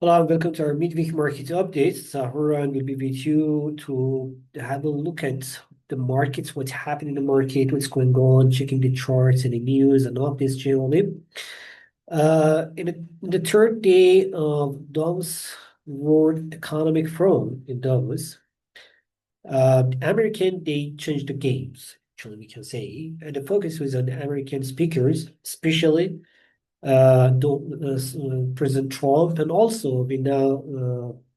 Hello, and welcome to our midweek market update. Sahuran will be with you to have a look at the markets, what's happening in the market, what's going on, checking the charts and the news and updates generally. In the third day of Davos World Economic Forum in Davos, they changed the games, actually, we can say. And the focus was on American speakers, especially President Trump, and also we now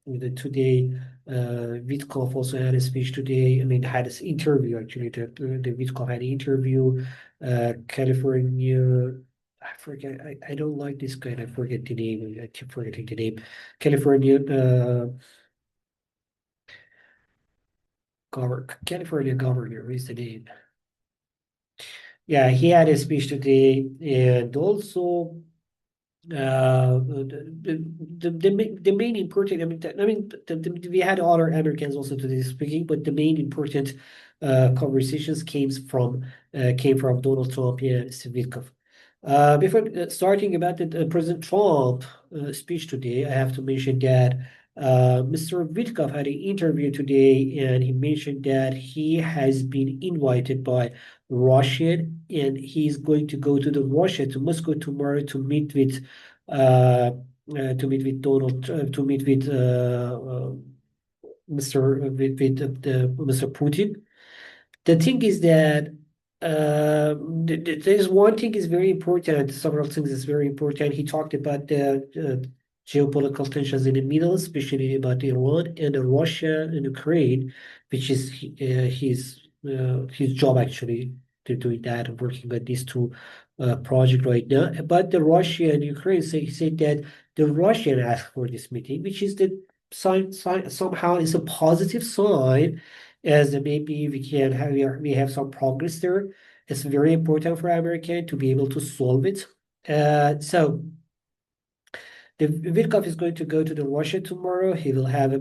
with the today Witkoff also had a speech today. I mean, had this interview actually. The Witkoff had an interview. California, I forget. I don't like this guy. I forget the name. I keep forgetting the name. California, California governor is the name. Yeah, he had a speech today, and also the main important, we had other Americans also today speaking, but the main important conversations came from Donald Trump and Steve Witkoff. Before starting about the President Trump speech today, I have to mention that Mr. Witkoff had an interview today, and he mentioned that he has been invited by Russian, and he's going to go to the Russia to Moscow tomorrow uh, to meet with Donald to meet with Mr. Putin. The thing is that there's one thing is very important. Several things is very important. He talked about the geopolitical tensions in the Middle, especially about Iran and Russia and Ukraine, which is his job actually to doing that and working on these two projects right now. But the Russia and Ukraine he said that the Russian asked for this meeting, which is the somehow is a positive sign as maybe we have some progress there. It's very important for America to be able to solve it. So the Witkoff is going to go to the Russia tomorrow. He will have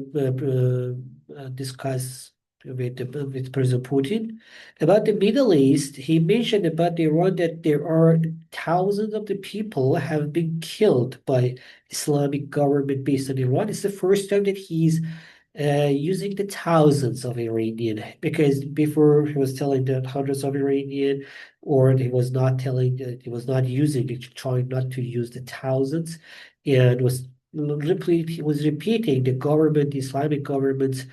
discuss with President Putin about the Middle East. He mentioned about Iran that there are thousands of the people have been killed by Islamic government based in Iran. It's the first time that he's using the thousands of Iranian, because before he was telling the hundreds of Iranian, or he was not telling that he was not using it, trying not to use the thousands, and was repeating the government, the Islamic government's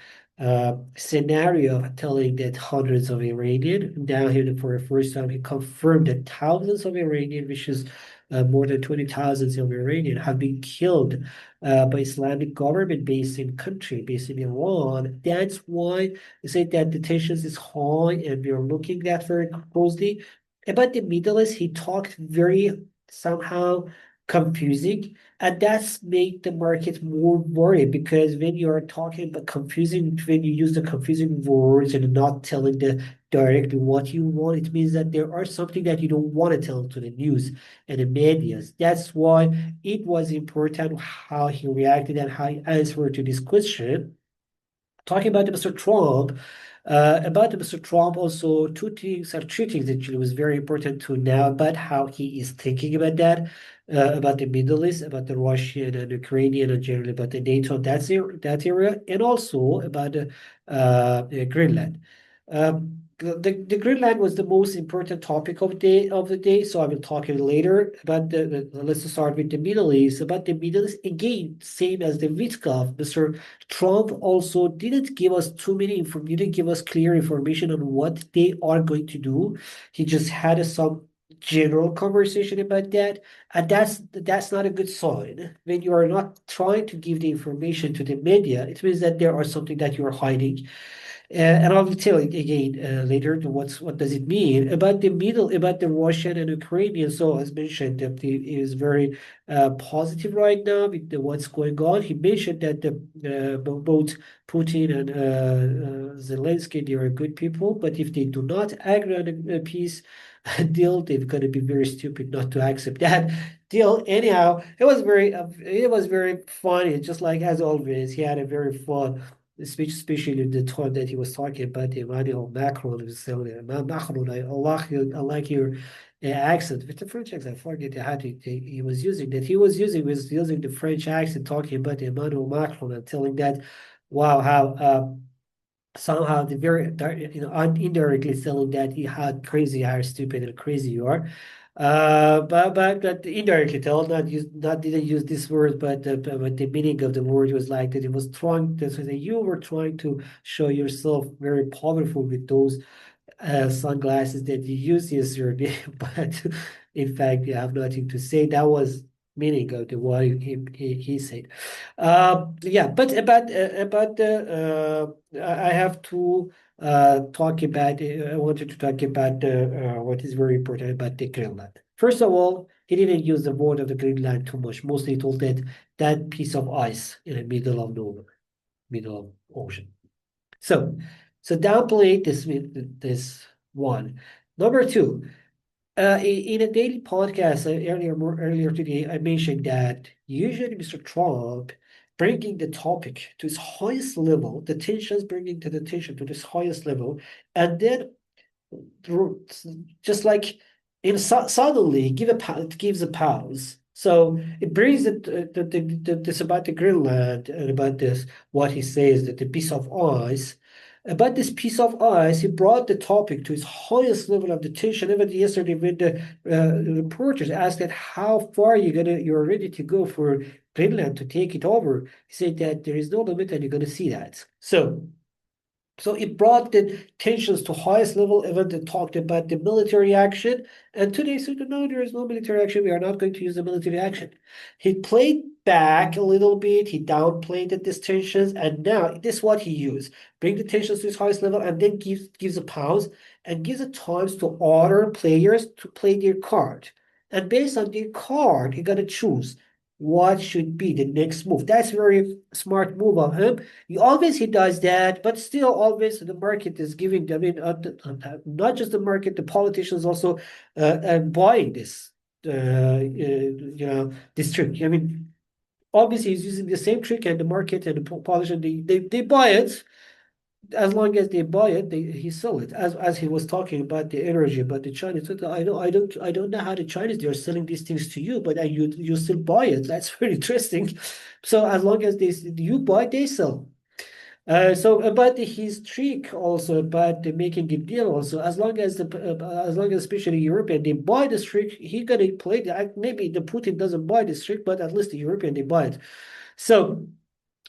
scenario of telling that hundreds of Iranian. Now here for the first time he confirmed that thousands of Iranian, which is more than 20,000 of Iranian, have been killed by Islamic government based in country, based in Iran. That's why they say that the tensions is high and we are looking at very closely. About the Middle East, he talked very somehow confusing, and that's made the market more worried, because when you are talking about confusing, when you use the confusing words and not telling the directly what you want, it means that there are something that you don't want to tell to the news and the medias. That's why it was important how he reacted and how he answered to this question. Talking about Mr. Trump, also three things actually was very important to know about how he is thinking about that, about the Middle East, about the Russian and Ukrainian, and generally about the NATO, that area, and also about Greenland. The Greenland was the most important topic of the day, so I will talk it later. But let's start with the Middle East. About the Middle East, again, same as the Witkoff, Mr. Trump also didn't give us didn't give us clear information on what they are going to do. He just had some general conversation about that, and that's not a good sign. When you are not trying to give the information to the media, it means that there are something that you are hiding. And I will tell you again later what does it mean about about the Russian and Ukrainian. So as mentioned, that he is very positive right now with what's going on. He mentioned that both Putin and Zelensky, they are good people, but if they do not agree on a peace deal, they're going to be very stupid not to accept that deal. Anyhow, it was very funny, just like as always. He had a very fun speech, especially the time that he was talking about Emmanuel Macron. He was saying, Macron, I like you, accent with the French accent. I forget how he was using that. He was using the French accent, talking about Emmanuel Macron and telling that, wow, how somehow the very indirectly telling that how crazy, how stupid and crazy you are. But indirectly tell, not didn't use this word, but the meaning of the word was like that it was trying to say that you were trying to show yourself very powerful with those sunglasses that you use as your name, but in fact you have nothing to say. That was meaning of the what he said. Yeah, but about the I have to talk about. I wanted to talk about what is very important about the Greenland. First of all, he didn't use the word of the Greenland too much. Mostly he told that that piece of ice in the middle of nowhere, middle of ocean. So, so downplay this one. Number two, in a daily podcast earlier today, I mentioned that usually Mr. Trump bringing the topic to its highest level, the tensions bringing to the tension to this highest level, and then just like suddenly gives a pause. So it brings this about the Greenland and about this what he says that the piece of ice. About this piece of ice, he brought the topic to its highest level of detention. Even yesterday, when the reporters asked that how far you're ready to go for Greenland to take it over, he said that there is no limit and you're going to see that. So it brought the tensions to highest level. Even they talked about the military action. And today said, no, there is no military action. We are not going to use the military action. He played back a little bit. He downplayed these tensions. And now this is what he used. Bring the tensions to its highest level and then gives a pause and gives a times to other players to play their card. And based on their card, he got to choose what should be the next move. That's a very smart move of him. He does that, but still always the market is giving. I mean, not just the market, the politicians also buying this. This trick. I mean, obviously he's using the same trick, and the market and the politician they buy it. As long as they buy it, he sell it. As he was talking about the energy, about the Chinese. I don't know how the Chinese they are selling these things to you, but you still buy it. That's very interesting. So as long as you buy, they sell. So about his trick also about the making a deal also as long as especially European they buy this trick he gonna play maybe the Putin doesn't buy this trick but at least the European they buy it. So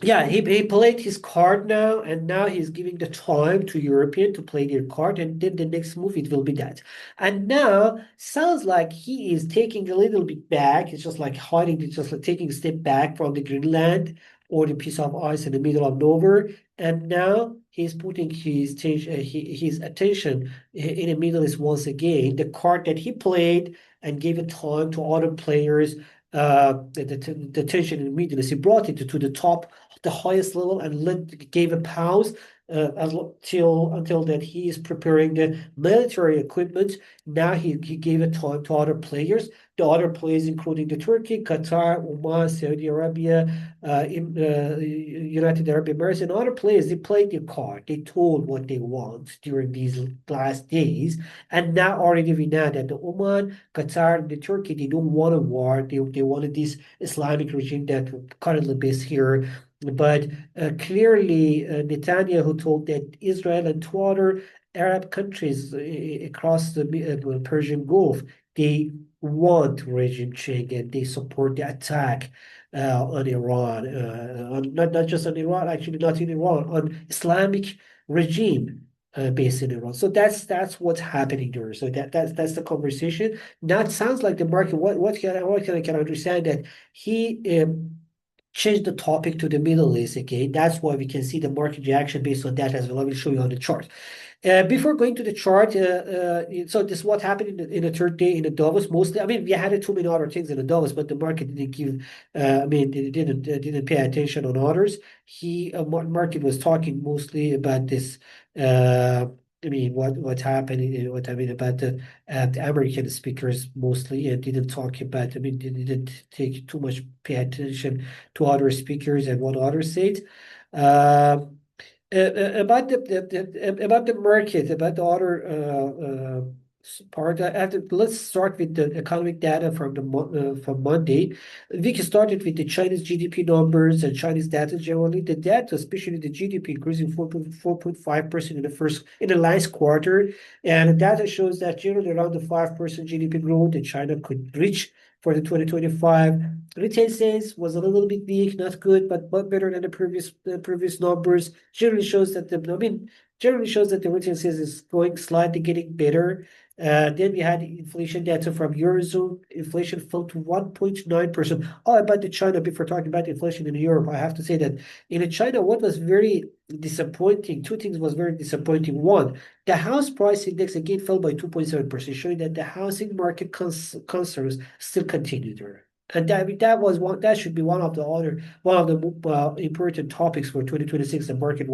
yeah, he played his card now, and now he's giving the time to European to play their card, and then the next move it will be that. And now sounds like he is taking a little bit back. It's just like hiding, it's just like taking a step back from the Greenland or the piece of ice in the middle of nowhere. And now he's putting his attention in the Middle East once again. The card that he played and gave it time to other players the tension in the Middle East. He brought it to the top, the highest level, and gave a pause until that he is preparing the military equipment. Now he gave it time to other players. The other players, including the Turkey, Qatar, Oman, Saudi Arabia, United Arab Emirates, and other players, they played their card. They told what they want during these last days. And now already we know that the Oman, Qatar, and the Turkey, they don't want a war. They wanted this Islamic regime that currently based here. But clearly, Netanyahu told that Israel and two other Arab countries across the Persian Gulf, they want regime change and they support the attack on Iran, not just on Iran, actually not in Iran, on Islamic regime based in Iran. So that's what's happening there. So that's the conversation. Now it sounds like the market. What can I understand that he changed the topic to the Middle East again. That's why we can see the market reaction based on that as well. I will show you on the chart. Before going to the chart, so this is what happened in the third day in the Davos mostly. I mean, we had too many other things in the Davos, but the market didn't give. I mean, it didn't pay attention on others. Market was talking mostly about this. I mean, what's happening? What I mean about the American speakers mostly, and didn't talk about. I mean, didn't take too much pay attention to other speakers and what others said. About the market, about the other part. Let's start with the economic data from from Monday. We can start it with the Chinese GDP numbers and Chinese data generally. The data, especially the GDP, increasing 4.5% in the last quarter, and the data shows that generally around the 5% GDP growth that China could reach for the 2025. Retail sales was a little bit weak, not good, but better than the previous numbers. Generally shows that the retail sales is going slightly getting better. Then we had inflation data from Eurozone. Inflation fell to 1.9%. Oh, about the China, before talking about inflation in Europe, I have to say that in China, what was very disappointing, two things was very disappointing. One, the house price index again fell by 2.7%, showing that the housing market concerns still continue there. And that should be one of the important topics for 2026. The market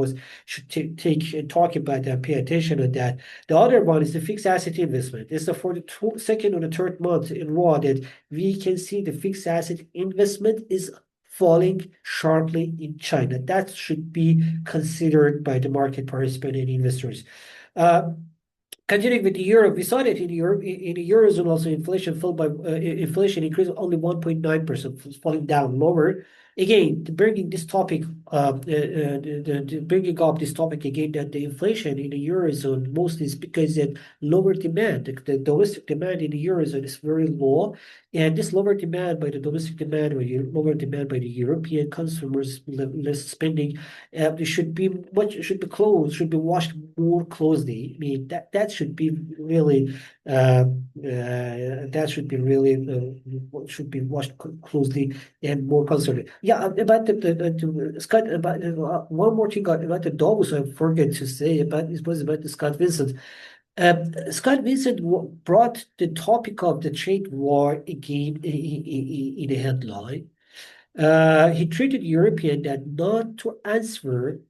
should take and talk about that, pay attention to that. The other one is the fixed asset investment. It's for the second or the third month in a row that we can see the fixed asset investment is falling sharply in China. That should be considered by the market participant and investors. Uh, Continuing with the euro, we saw that in Europe, in the eurozone, also inflation increased only 1.9%, falling down lower. Again, bringing this topic, bringing up this topic again, that the inflation in the eurozone mostly is because of lower demand. The domestic demand in the eurozone is very low, and this lower demand by the domestic demand, or lower demand by the European consumers, less spending, should be watched more closely. I mean, that should be really should be watched closely and more concerning. Yeah, about Scott, about one more thing about the Davos, I forget to say about it was about the Scott Vincent. Scott Vincent brought the topic of the trade war again in a headline. He treated European that not to answer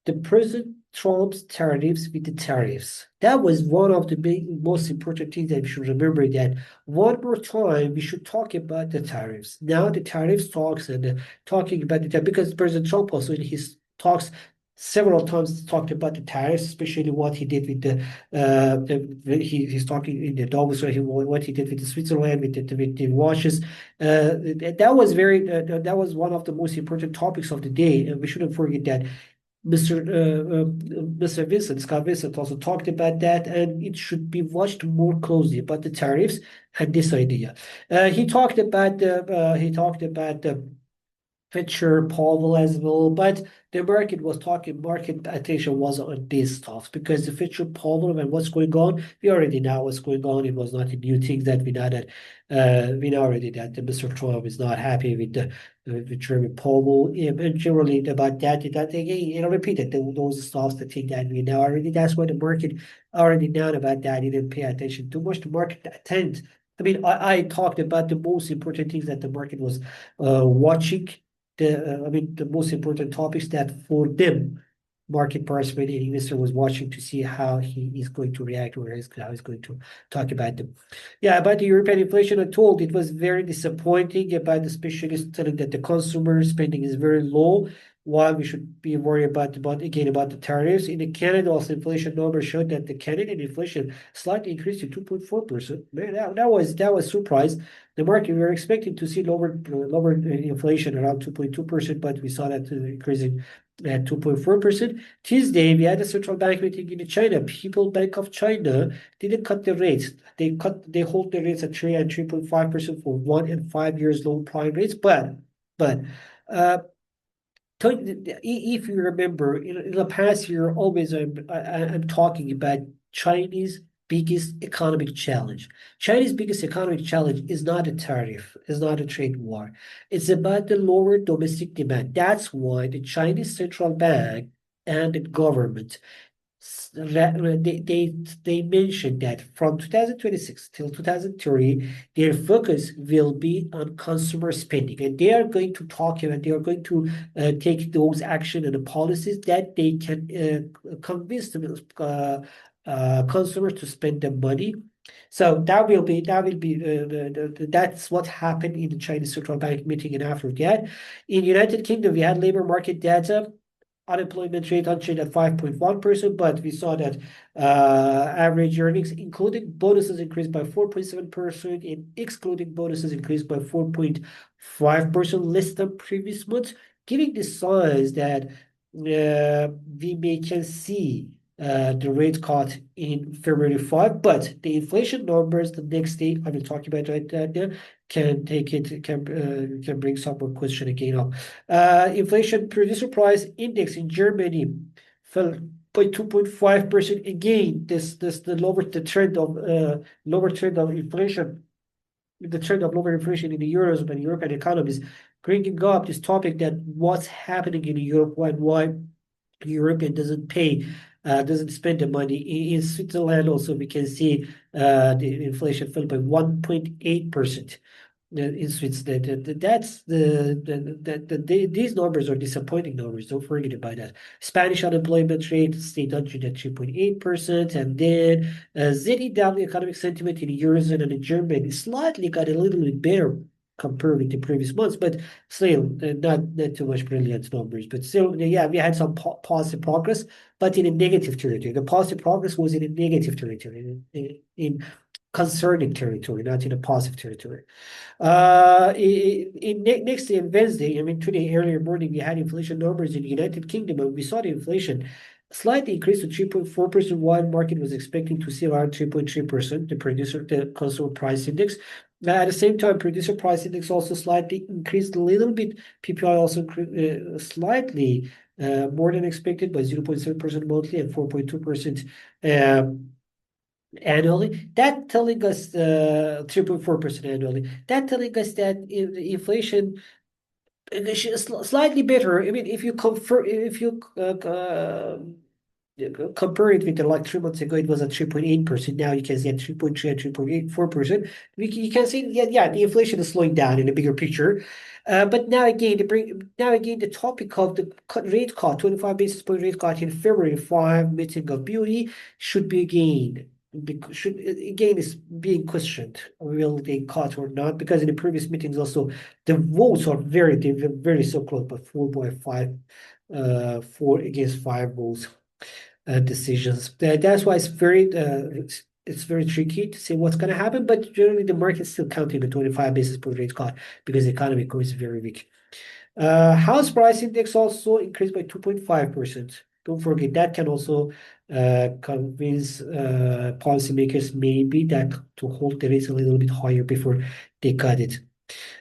the President Trump's tariffs with the tariffs. That was one of the most important things that we should remember, that one more time we should talk about the tariffs. Now the tariffs talks and talking about the tariffs, because President Trump also in his talks several times talked about the tariffs, especially what he did with he's talking in the Davos, what he did with the Switzerland with the watches. That was one of the most important topics of the day, and we shouldn't forget that. Mr. Vincent, Scott Vincent also talked about that, and it should be watched more closely about the tariffs and this idea. He talked about the Fisher, Powell as well, but the market attention was on these stuff because the Fisher, Powell, and what's going on, we already know what's going on. It was not a new thing that we know already that Mr. Trump is not happy with Jeremy Powell. And generally about that again, I repeated those stuff, the thing that we know already. That's why the market already know about that. He didn't pay attention too much. The market attend. I mean, I talked about the most important things that the market was watching. The most important topics that for them, market participant and investor was watching to see how he is going to react, or how he's going to talk about them. Yeah, about the European inflation, I told it was very disappointing. About the specialists telling that the consumer spending is very low, while we should be worried about the tariffs. In the Canada, also inflation numbers showed that the Canadian inflation slightly increased to 2.4%. Man, that was surprise. The market, we were expecting to see lower inflation around 2.2%, but we saw that increasing at 2.4%. Tuesday, we had a central bank meeting in China. People Bank of China didn't cut the rates. They hold the rates at 3 and 3.5% for 1 and 5 years loan prime rates. But uh, if you remember, in the past year, always I'm talking about Chinese biggest economic challenge. Chinese biggest economic challenge is not a tariff, is not a trade war. It's about the lower domestic demand. That's why the Chinese central bank and the government they mentioned that from 2026 till 2030, their focus will be on consumer spending, and they are going to talk and they are going to take those action and the policies that they can convince them consumers to spend the money. So that's what happened in the Chinese central bank meeting, and after that, in United Kingdom, we had labor market data. unemployment rate unchanged at 5.1%, but we saw that average earnings, including bonuses, increased by 4.7%, and excluding bonuses, increased by 4.5%, less than previous months, giving the signs that we may can see the rate cut in February 5, but the inflation numbers the next day, I will talk about right now, can bring some more question again up. Inflation producer price index in Germany fell by 2.5% again. This the lower trend of inflation, the trend of lower inflation in the Eurozone and European economies, bringing up this topic that what's happening in Europe, why European doesn't spend the money. In Switzerland also we can see the inflation fell by 1.8% in Switzerland. That's these numbers are disappointing numbers. Don't forget about that. Spanish unemployment rate stayed unchanged at 3.8%, and then ZEW economic sentiment in the Eurozone and in Germany slightly got a little bit better compared with the previous months, but still not too much brilliant numbers. But still, yeah, we had some positive progress, but in a negative territory. The positive progress was in a negative territory, in concerning territory, not in a positive territory. Next day, Wednesday, I mean, today, earlier morning, we had inflation numbers in the United Kingdom, and we saw the inflation slightly increased to 3.4%, while market was expecting to see around 3.3%, the consumer price index. At the same time, producer price index also slightly increased a little bit. PPI also slightly more than expected by 0.7% monthly and 4.2% annually. That telling us 3.4% annually. That telling us that inflation is slightly better. I mean, if you compare it with like 3 months ago, it was at 3.8%. Now you can see at 3.3 and 3.84%. You can see, yeah, the inflation is slowing down in a bigger picture. But now again, the topic of the rate cut, 25 basis point rate cut in February 5 meeting of beauty should be is being questioned. Will they cut or not? Because in the previous meetings also the votes are very so close, but 4.5 4 against 5 votes decisions. That's why it's very tricky to say what's going to happen. But generally, the market's still counting the 25 basis point rate cut because the economy is very weak. House price index also increased by 2.5%. Don't forget that can also convince policymakers maybe that to hold the rates a little bit higher before they cut it.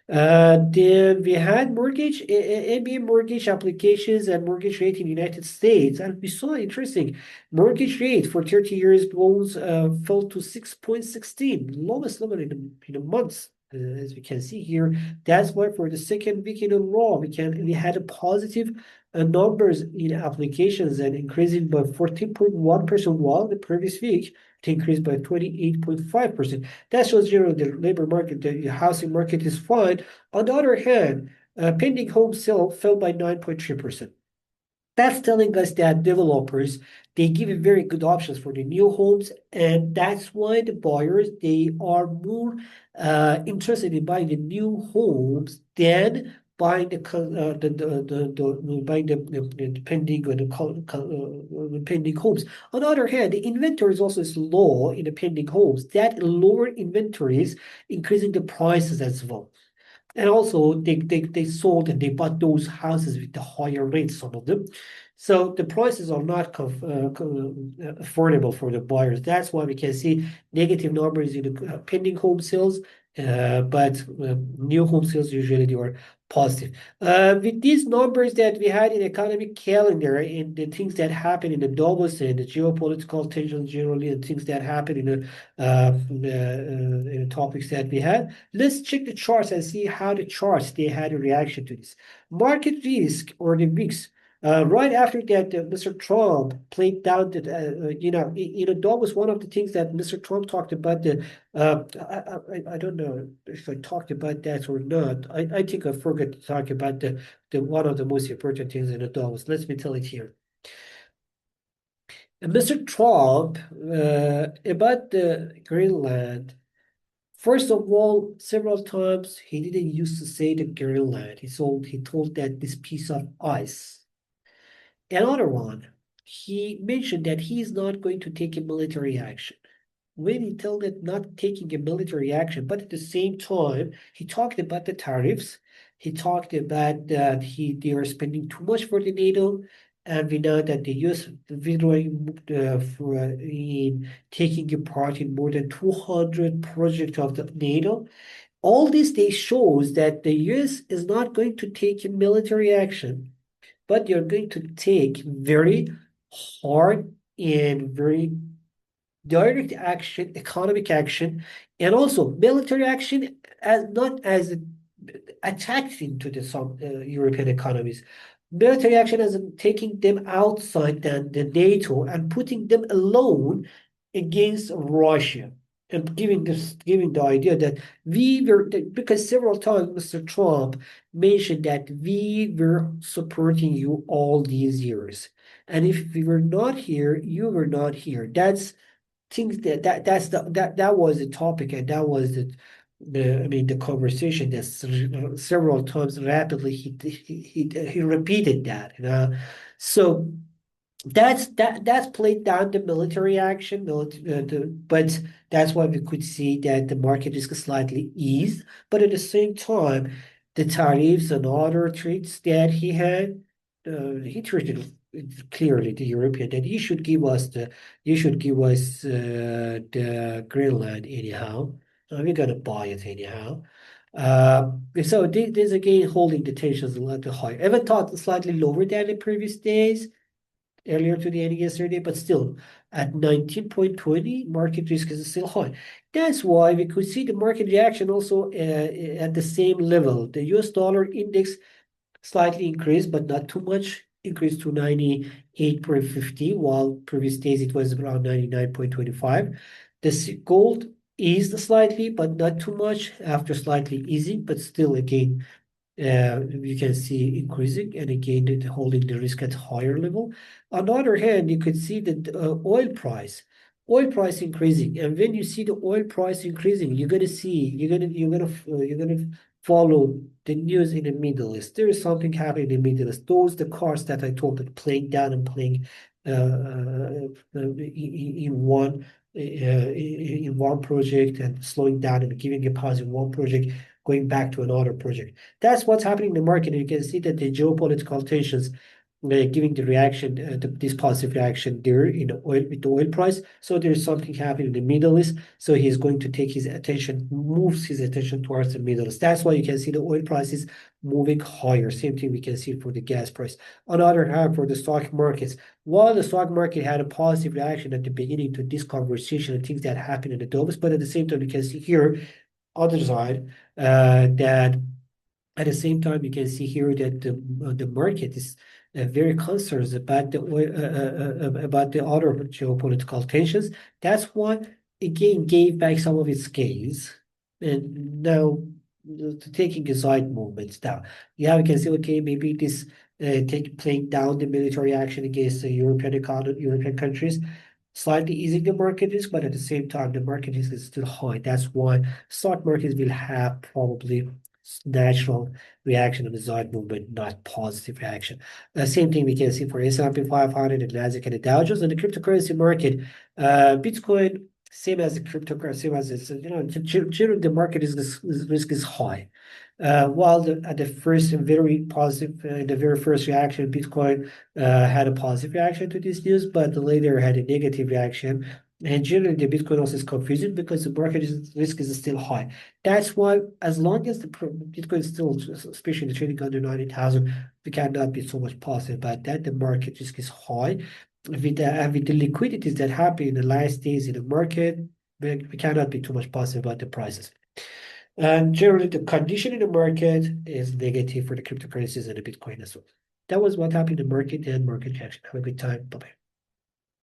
Then we had NBA mortgage applications and mortgage rate in the United States, and we saw interesting mortgage rate for 30 years loans fell to 6.16, lowest level in a month. As we can see here, that's why for the second week in a row we had a positive numbers in applications and increasing by 14.1%, while the previous week it increased by 28.5%. That shows generally the labor market, the housing market is fine. On the other hand, pending home sale fell by 9.3%. That's telling us that developers, they give very good options for the new homes, and that's why the buyers, they are more interested in buying the new homes than buying the pending or the pending homes. On the other hand, the inventory is also low in the pending homes. That lower inventories increasing the prices as well. And also they sold and they bought those houses with the higher rates, some of them. So the prices are not affordable for the buyers. That's why we can see negative numbers in the pending home sales, but new home sales usually they are positive. With these numbers that we had in economic calendar and the things that happen in the Davos and the geopolitical tensions generally and things that happen in the topics that we had, let's check the charts and see how the charts they had a reaction to this. Market risk or the VIX. Right after that, Mr. Trump played down that, that was one of the things that Mr. Trump talked about. I don't know if I talked about that or not. I think I forgot to talk about the one of the most important things in the Davos. Let me tell it here. And Mr. Trump, about the Greenland, first of all, several times he didn't used to say the Greenland. He told that this piece of ice. Another one, he mentioned that he is not going to take a military action. When he told that not taking a military action, but at the same time, he talked about the tariffs. He talked about that they are spending too much for the NATO, and we know that the US withdrawing in taking a part in more than 200 projects of the NATO. All this they shows that the US is not going to take a military action, but you're going to take very hard and very direct action, economic action, and also military action, as not as attacking to the some European economies. Military action as in taking them outside the NATO and putting them alone against Russia. And giving the idea that we were, because several times Mr. Trump mentioned that we were supporting you all these years. And if we were not here, you were not here. That's things that was the topic, and that was the I mean the conversation that several times rapidly he repeated that, you know. So that's played down the military action, but that's why we could see that the market is slightly eased. But at the same time, the tariffs and other treats that he treated clearly the European that you should give us the Greenland anyhow. We're gonna buy it anyhow. Uh, so this again holding the tensions a little higher. Even thought slightly lower than the previous days earlier to the end yesterday, but still at 19.20, market risk is still high. That's why we could see the market reaction also at the same level. The US dollar index slightly increased, but not too much. Increased to 98.50, while previous days it was around 99.25. The gold eased slightly, but not too much after slightly easing, but still again you can see increasing and again holding the risk at higher level. On the other hand, you could see the oil price increasing, and when you see the oil price increasing, you're gonna follow the news in the Middle East. There is something happening in the Middle East. Those the cars that I told that playing down and playing in one project and slowing down and giving a pause in one project, going back to another project. That's what's happening in the market. You can see that the geopolitical tensions giving the reaction, this positive reaction there in the oil with the oil price. So there's something happening in the Middle East. So he's going to take his attention, moves his attention towards the Middle East. That's why you can see the oil prices moving higher. Same thing we can see for the gas price. On the other hand, for the stock markets, while the stock market had a positive reaction at the beginning to this conversation and things that happened in the Davos, but at the same time, you can see here other side that at the same time, you can see here that the market is very concerned about about the other geopolitical tensions. That's what again gave back some of its gains, and now taking a side movements down. Yeah, we can say okay, maybe this take playing down the military action against the European economy, European countries, slightly easing the market risk, but at the same time, the market risk is still high. That's why stock markets will have probably natural reaction on the side movement, not positive reaction. Same thing we can see for S&P 500 and Nasdaq and the Dow Jones and the cryptocurrency market. Bitcoin, same as the cryptocurrency, same as it's, generally the market risk is high. While at the first very positive, the very first reaction, Bitcoin had a positive reaction to this news, but later had a negative reaction. And generally, the Bitcoin also is confusing because the market risk is still high. That's why, as long as the Bitcoin is still, especially the trading under 90,000, we cannot be so much positive about that. The market risk is high. With the liquidities that happen in the last days in the market, we cannot be too much positive about the prices. And generally, the condition in the market is negative for the cryptocurrencies and the Bitcoin as well. That was what happened in the market and market reaction. Have a good time. Bye bye.